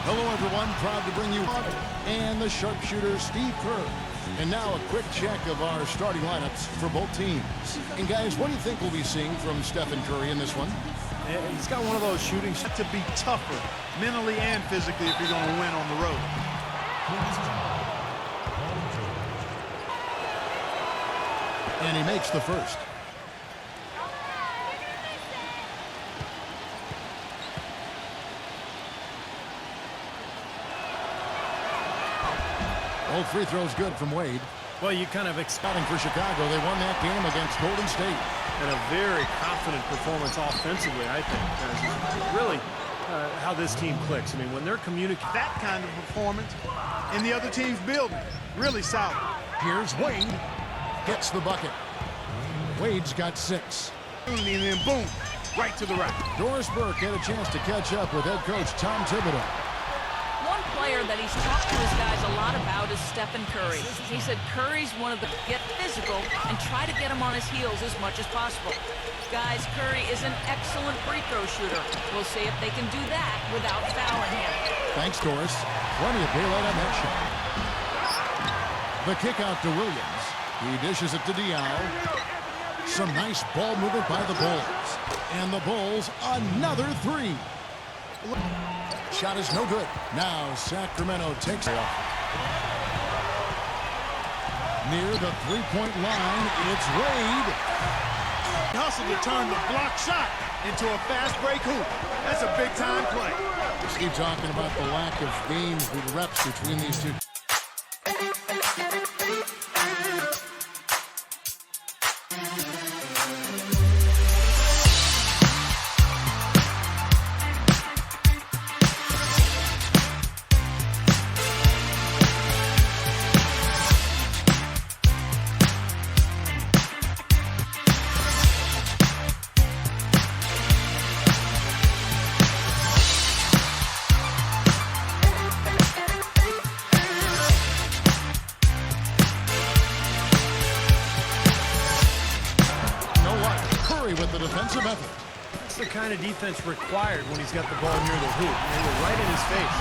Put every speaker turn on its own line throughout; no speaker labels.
Hello, everyone. Proud to bring you and the sharpshooter, Steve Kerr. And now a quick check of our starting lineups for both teams. And, guys, what do you think we'll be seeing from Stephen Curry in this one?
He's got one of those shooting shots to be tougher, mentally and physically, if you're going to win on the road.
And he makes the first. Both free throws good from Wade.
Well, you kind of
Scouting for Chicago. They won that game against Golden State.
And a very confident performance offensively, I think. Really how this team clicks. I mean, when they're communicating that kind of performance in the other team's building, really solid.
Here's Wade. Gets the bucket. Wade's got 6.
And then boom, right to the right.
Doris Burke had a chance to catch up with head coach Tom Thibodeau.
One player that he's talked to his guys a lot about is Stephen Curry. He said Curry's one of the get physical and try to get him on his heels as much as possible. Guys, Curry is an excellent free throw shooter. We'll see if they can do that without fouling him.
Thanks, Doris. Plenty of daylight on that shot. The kick out to Williams. He dishes it to Duel. Some nice ball movement by the Bulls. And the Bulls, another 3. Shot is no good. Now Sacramento takes it off. Near the three-point line, it's Wade.
Hustle to turn the block shot into a fast break hoop. That's a big-time play.
Steve talking about the lack of games with reps between these two. With the defensive effort.
That's the kind of defense required when he's got the ball near the hoop. They were right in his face.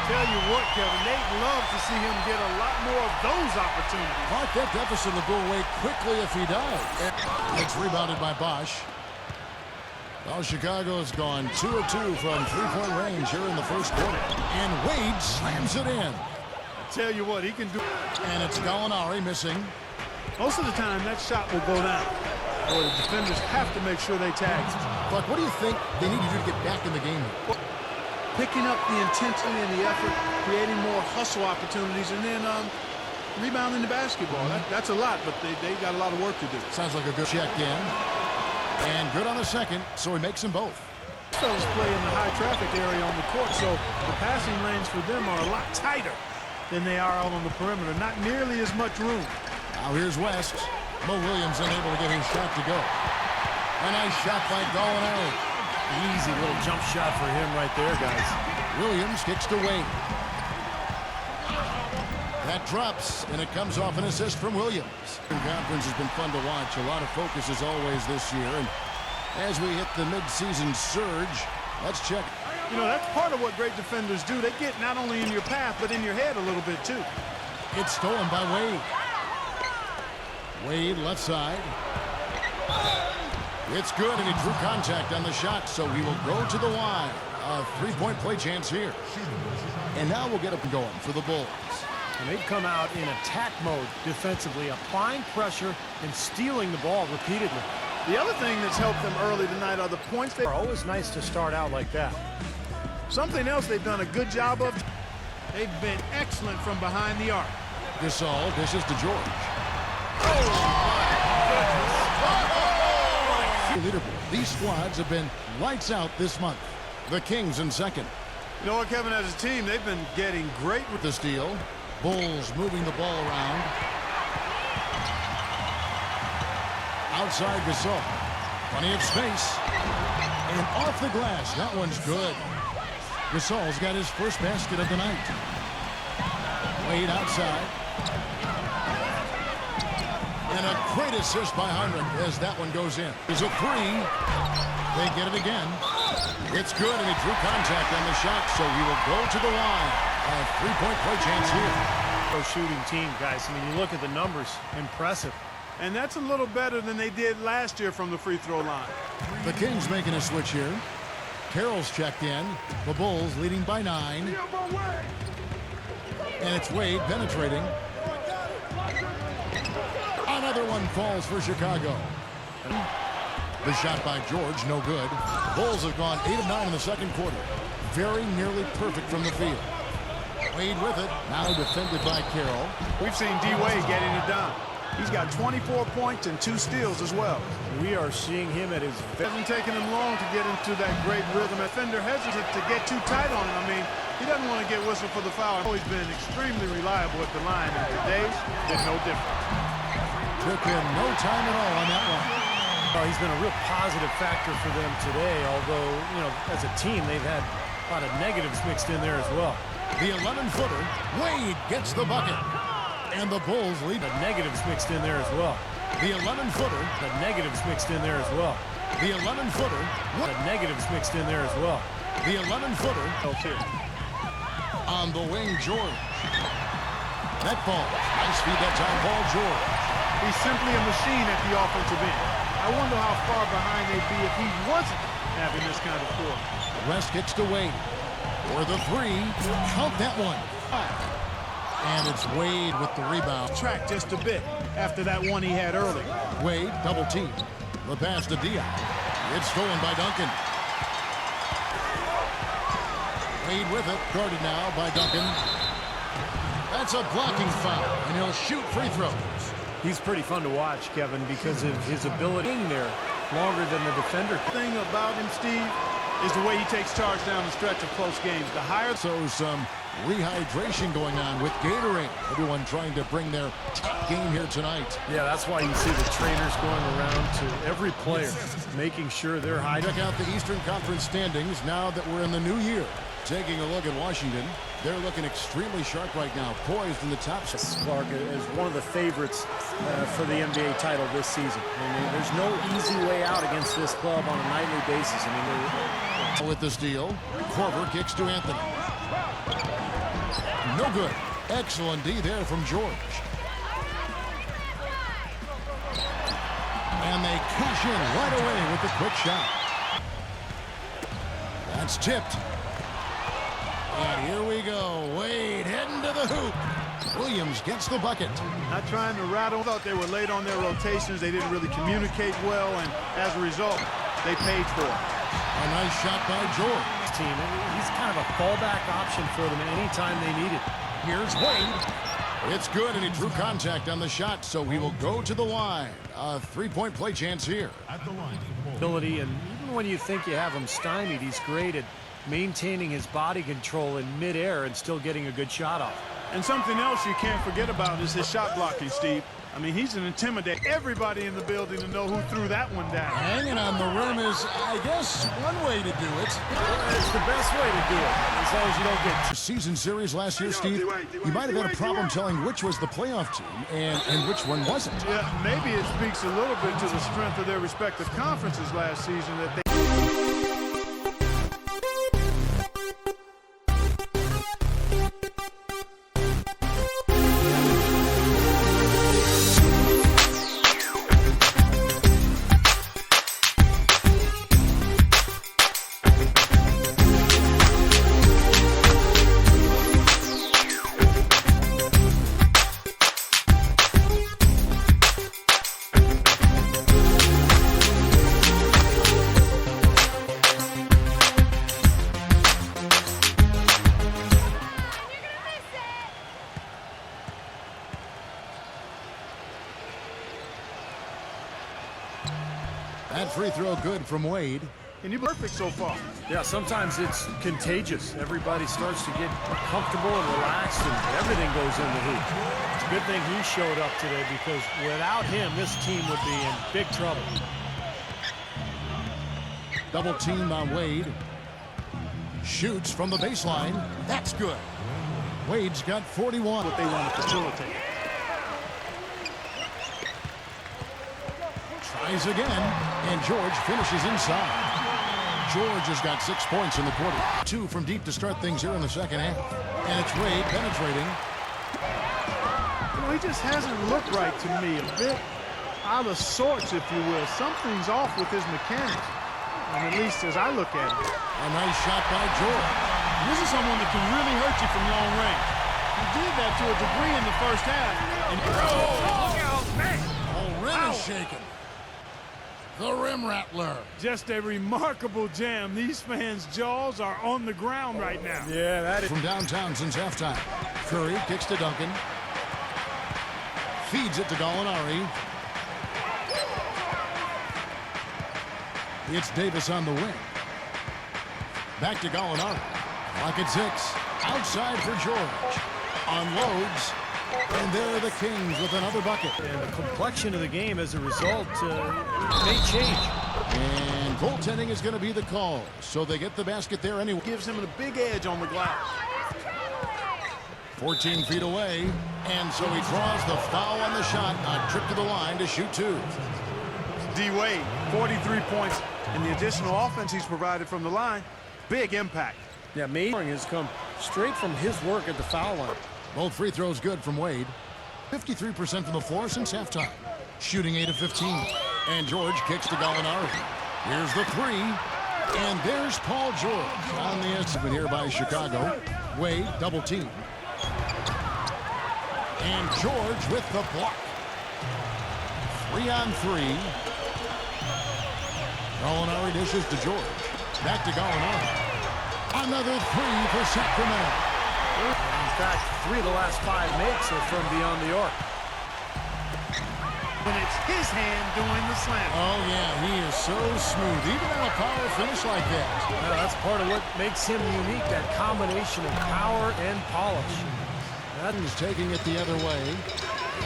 Tell you what, Kevin, they'd love to see him get a lot more of those opportunities.
Mark, that deficit will go away quickly if he does. It's rebounded by Bosch. Well, Chicago's gone 2 of 2 from three-point range here in the first quarter. And Wade slams it in.
I tell you what, he can do.
And it's Gallinari missing.
Most of the time, that shot will go down. Or the defenders have to make sure they tag.
But what do you think they need to do to get back in the game?
Picking up the intensity and the effort, creating more hustle opportunities, and then rebounding the basketball. That's a lot, but they got a lot of work to do.
Sounds like a good check in. And good on the second, so he makes them both.
These fellas play in the high traffic area on the court, so the passing lanes for them are a lot tighter than they are out on the perimeter. Not nearly as much room.
Now here's West. Mo Williams unable to get his shot to go. A nice shot by Gallinari.
Easy little jump shot for him right there, guys.
Williams kicks to Wade. That drops, and it comes off an assist from Williams. The conference has been fun to watch. A lot of focus as always this year. And as we hit the midseason surge, let's check.
You know, that's part of what great defenders do. They get not only in your path, but in your head a little bit, too.
It's stolen by Wade. Wade left side. It's good, and he drew contact on the shot, so he will go to the line. A three-point play chance here. And now we'll get up and going for the Bulls.
And they've come out in attack mode defensively, applying pressure and stealing the ball repeatedly.
The other thing that's helped them early tonight are the points. They
are always nice to start out like that.
Something else they've done a good job of. They've been excellent from behind the arc.
Gasol dishes to George. These squads have been lights out this month. The Kings in second.
You know what, Kevin, as a team, they've been getting great with
the steal. Bulls moving the ball around. Outside Gasol. Plenty of space. And off the glass. That one's good. Gasol's got his first basket of the night. Wade outside. And a great assist by Heinrich as that one goes in. There's a 3. They get it again. It's good, and he drew contact on the shot, so he will go to the line. A three-point play chance here.
Shooting team, guys. I mean, you look at the numbers, impressive.
And that's a little better than they did last year from the free throw line.
The Kings making a switch here. Carroll's checked in. The Bulls leading by 9. And it's Wade penetrating. Another one falls for Chicago. The shot by George, no good. Bulls have gone 8 of 9 in the second quarter. Very nearly perfect from the field. Wade with it, now defended by Carroll.
We've seen Dwade getting it done. He's got 24 points and 2 steals as well.
We are seeing him at his
It hasn't taken him long to get into that great rhythm. Defender hesitant to get too tight on him. I mean, he doesn't want to get whistled for the foul. He's always been extremely reliable at the line, and today's been no different.
Took him no time at all on that one.
he's been a real positive factor for them today, although, you know, as a team, they've had a lot of negatives mixed in there as well.
The 11-footer, Wade gets the bucket. And the Bulls lead.
The negatives mixed in there as well.
The 11-footer.
The negatives mixed in there as well.
The 11-footer.
The negatives mixed in there as well.
The 11-footer. On the wing, George. That ball. Nice feed that time, Paul George.
He's simply a machine at the offensive end. I wonder how far behind they'd be if he wasn't having this kind of score.
West kicks to Wade. For the three. Count that one. And it's Wade with the rebound.
Track just a bit after that one he had early.
Wade, double team. The pass to Diaz. It's stolen by Duncan. Wade with it. Guarded now by Duncan. That's a blocking foul, and he'll shoot free throws.
He's pretty fun to watch, Kevin, because of his ability in there longer than the defender.
The thing about him, Steve, is the way he takes charge down the stretch of close games. The higher...
So some rehydration going on with Gatorade. Everyone trying to bring their top game here tonight.
Yeah, that's why you see the trainers going around to every player, making sure they're high.
Check out the Eastern Conference standings now that we're in the new year. Taking a look at Washington, they're looking extremely sharp right now, poised in the top.
Clark is one of the favorites for the NBA title this season. I mean, there's no easy way out against this club on a nightly basis. I mean,
with the steal, Korver kicks to Anthony. No good. Excellent D there from George. And they cash in right away with the quick shot. That's tipped. And here we go. Wade heading to the hoop. Williams gets the bucket.
Not trying to rattle. Thought they were late on their rotations. They didn't really communicate well, and as a result, they paid for it.
A nice shot by George.
Team, he's kind of a fallback option for them anytime they need it.
Here's Wade. It's good, and he drew contact on the shot, so he will go to the line. A three-point play chance here.
At the line. Ability, and even when you think you have him stymied, he's great at maintaining his body control in midair and still getting a good shot off.
And something else you can't forget about is his shot blocking, Steve. I mean, he's an intimidator. Everybody in the building to know who threw that one down.
Hanging on the rim is, I guess, one way to do it.
It's the best way to do it, as long as you don't get...
Season series last year, Steve, you might have had a problem telling which was the playoff team and which one wasn't.
Yeah, maybe it speaks a little bit to the strength of their respective conferences last season that they...
That free throw good from Wade.
And you're perfect so far.
Yeah, sometimes it's contagious. Everybody starts to get comfortable and relaxed, and everything goes in the hoop. It's a good thing he showed up today, because without him, this team would be in big trouble.
Double team on Wade. Shoots from the baseline. That's good. Wade's got 41.
What they want to facilitate.
Tries again, and George finishes inside. George has got 6 points in the quarter. 2 from deep to start things here in the second half. And it's Wade penetrating.
You know, he just hasn't looked right to me. A bit out of sorts, if you will. Something's off with his mechanics. And at least as I look at it.
A nice shot by George.
This is someone that can really hurt you from long range. He did that to a degree in the first half. And
Oh, rim is shaken. The rim rattler.
just a remarkable jam. These fans' jaws are on the ground right now.
Yeah, that is.
From downtown since halftime. Curry kicks to Duncan. Feeds it to Gallinari. It's Davis on the wing. Back to Gallinari. Clock at 6. Outside for George. Unloads. And there are the Kings with another bucket.
And the complexion of the game as a result may change.
And goaltending is going to be the call. So they get the basket there anyway.
Gives him a big edge on the glass.
14 feet away. And so he draws the foul on the shot. A trip to the line to shoot 2.
Dwade, 43 points. And the additional offense he's provided from the line, big impact.
Yeah, Mayring has come straight from his work at the foul line.
Both free throws good from Wade. 53% from the floor since halftime. Shooting 8 of 15. And George kicks to Gallinari. Here's the 3. And there's Paul George on the instant here by Chicago. Wade double team. And George with the block. 3 on 3. Gallinari dishes to George. Back to Gallinari. Another 3 for Sacramento.
In fact, 3 of the last 5 makes are from beyond the arc.
When it's his hand doing the slam.
Oh, yeah, he is so smooth, even on a power finish like that.
Yeah, that's part of what makes him unique, that combination of power and polish.
That is taking it the other way.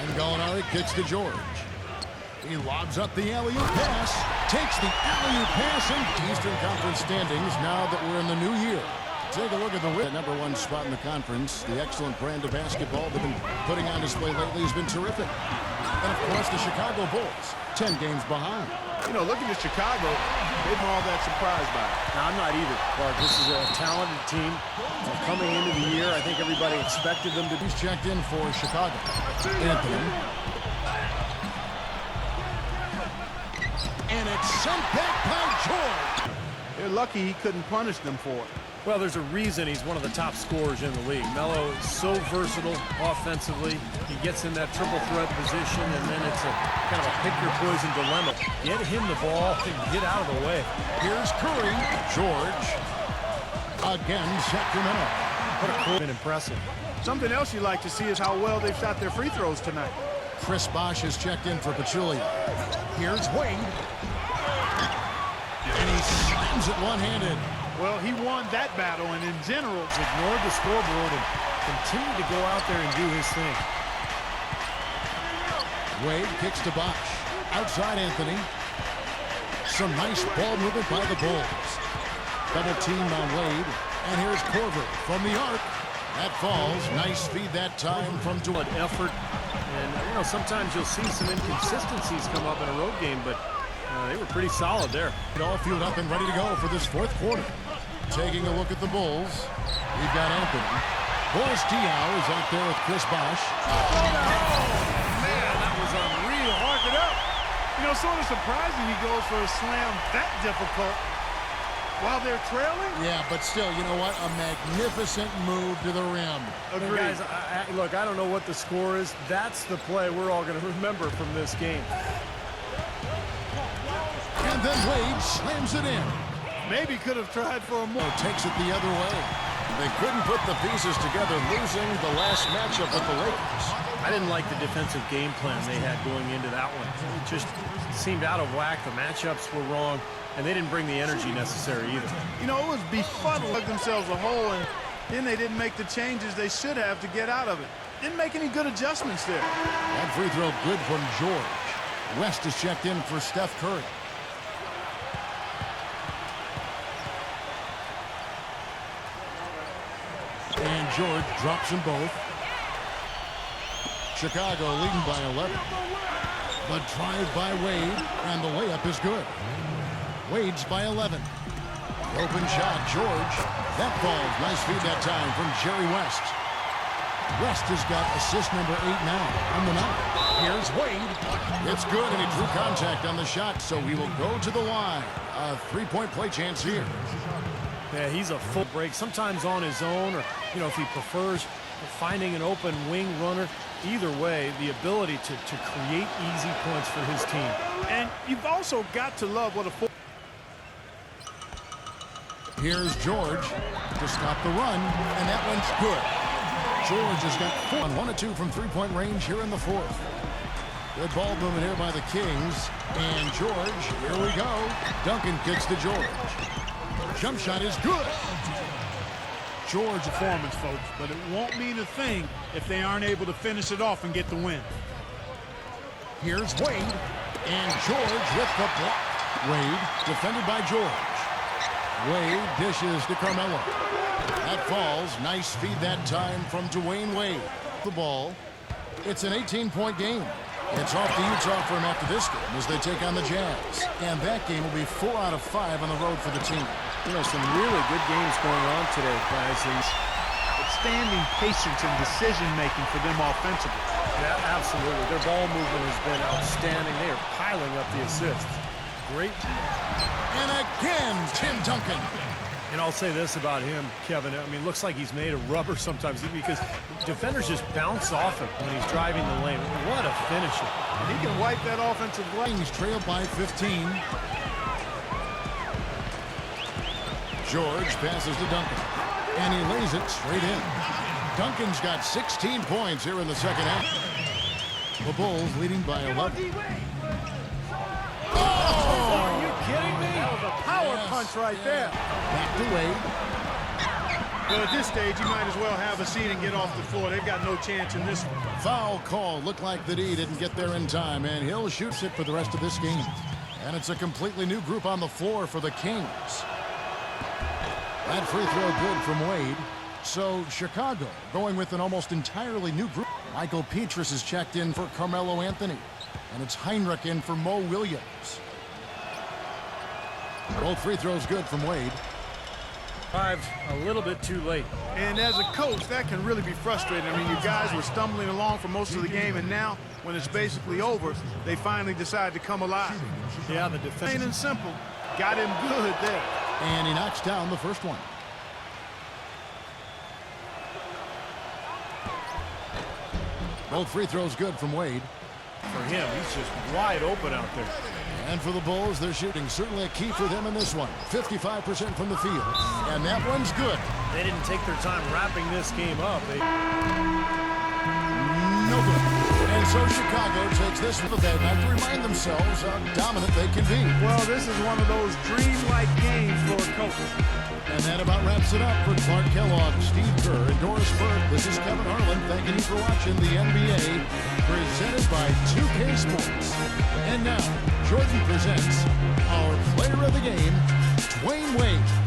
And Gallinari kicks to George. He lobs up the alley-oop pass. Takes the alley-oop pass into Eastern Conference standings now that we're in the new year. Take a look at the number 1 spot in the conference. The excellent brand of basketball they've been putting on display lately has been terrific. And, of course, the Chicago Bulls, 10 games behind.
You know, looking at Chicago, they've been all that surprised by it.
No, I'm not either, Clark. This is a talented team. Coming into the year, I think everybody expected them to be.
He's checked in for Chicago. Anthony. And it's sent back by George.
They're lucky he couldn't punish them for it.
Well, there's a reason he's one of the top scorers in the league. Melo is so versatile offensively. He gets in that triple threat position, and then it's a kind of a pick-your-poison dilemma. Get him the ball and get out of the way.
Here's Curry. George. Again, Sacramento.
What a cool and impressive.
Something else you like to see is how well they've shot their free throws tonight.
Chris Bosh has checked in for Pachulia. Here's Wade. And he slams it one-handed.
Well, he won that battle, and in general,
Ignored the scoreboard and continued to go out there and do his thing.
Wade kicks to Bosh. Outside Anthony. Some nice ball movement by the Bulls. Double team on Wade. And here's Korver from the arc. That falls. Nice feed that time from Dwade.
Effort. And, you know, sometimes you'll see some inconsistencies come up in a road game, but they were pretty solid there.
It all fueled up and ready to go for this 4th quarter. Taking a look at the Bulls, we've got Anthony. Boris Diaw is out there with Chris Bosh.
man, that was unreal. Hark it up. You know, sort of surprising he goes for a slam that difficult while they're trailing.
Yeah, but still, you know what? A magnificent move to the rim.
Agreed.
Guys, look, I don't know what the score is. That's the play we're all going to remember from this game.
And then Wade slams it in.
Maybe could have tried for a more.
Takes it the other way. They couldn't put the pieces together, losing the last matchup with the Lakers.
I didn't like the defensive game plan they had going into that one. It just seemed out of whack. The matchups were wrong, and they didn't bring the energy necessary either.
You know, it was befuddled. Dug themselves a hole, and then they didn't make the changes they should have to get out of it. Didn't make any good adjustments there.
That free throw good from George. West is checked in for Steph Curry. And George drops them both. Chicago leading by 11. The drive by Wade, and the layup is good. Wade's by 11. Open shot, George. That falls. Nice feed that time from Jerry West. West has got assist number 8 now on the night. Here's Wade. It's good, and he drew contact on the shot, so he will go to the line. A three-point play chance here.
Yeah, he's a full break, sometimes on his own, or, you know, if he prefers finding an open wing runner. Either way, the ability to create easy points for his team.
And you've also got to love what a full...
Here's George to stop the run, and that one's good. George has got 4 on 1 of 2 from three-point range here in the fourth. Good ball movement here by the Kings. And George, here we go. Duncan kicks to George. Jump shot is good.
George performance, folks, but it won't mean a thing if they aren't able to finish it off and get the win.
Here's Wade, and George with the block. Wade defended by George. Wade dishes to Carmelo. That falls. Nice feed that time from Dwyane Wade. The ball. It's an 18-point game. It's off to Utah for him after this game as they take on the Jazz. And that game will be 4 out of 5 on the road for the team.
You know, some really good games going on today, guys.
Outstanding patience and decision-making for them offensively.
Yeah, absolutely. Their ball movement has been outstanding. They are piling up the assists. Great.
And again, Tim Duncan.
And I'll say this about him, Kevin. I mean, looks like he's made of rubber sometimes because defenders just bounce off him when he's driving the lane. What a finisher.
And he can wipe that offensive line.
Kings trailed by 15. George passes to Duncan, and he lays it straight in. Duncan's got 16 points here in the second half. The Bulls leading by 11.
Are you kidding me?
That was a power punch right there.
Back to Wade.
Well, at this stage, you might as well have a seat and get off the floor. They've got no chance in this one.
Foul call. Looked like the D didn't get there in time, and he'll shoot it for the rest of this game. And it's a completely new group on the floor for the Kings. That free throw good from Wade. So Chicago going with an almost entirely new group. Michael Petrus is checked in for Carmelo Anthony. And it's Heinrich in for Mo Williams. Both free throws good from Wade.
Arrived a little bit too late.
And as a coach, that can really be frustrating. I mean, you guys were stumbling along for most of the game, and now, when it's basically over, they finally decide to come alive.
Yeah, the defense.
Plain and simple. Got him good there.
And he knocks down the first one. Both free throws good from Wade.
For him, he's just wide open out there.
And for the Bulls, they're shooting certainly a key for them in this one. 55% from the field. And that one's good.
They didn't take their time wrapping this game up.
No good. And so Chicago takes this one to bed and have to remind themselves how dominant they can be.
Well, this is one of those dreamlike games for a coach.
And that about wraps it up for Clark Kellogg, Steve Kerr, and Doris Burke. This is Kevin Harlan. Thanking you for watching the NBA, presented by 2K Sports. And now, Jordan presents our player of the game, Dwyane Wade.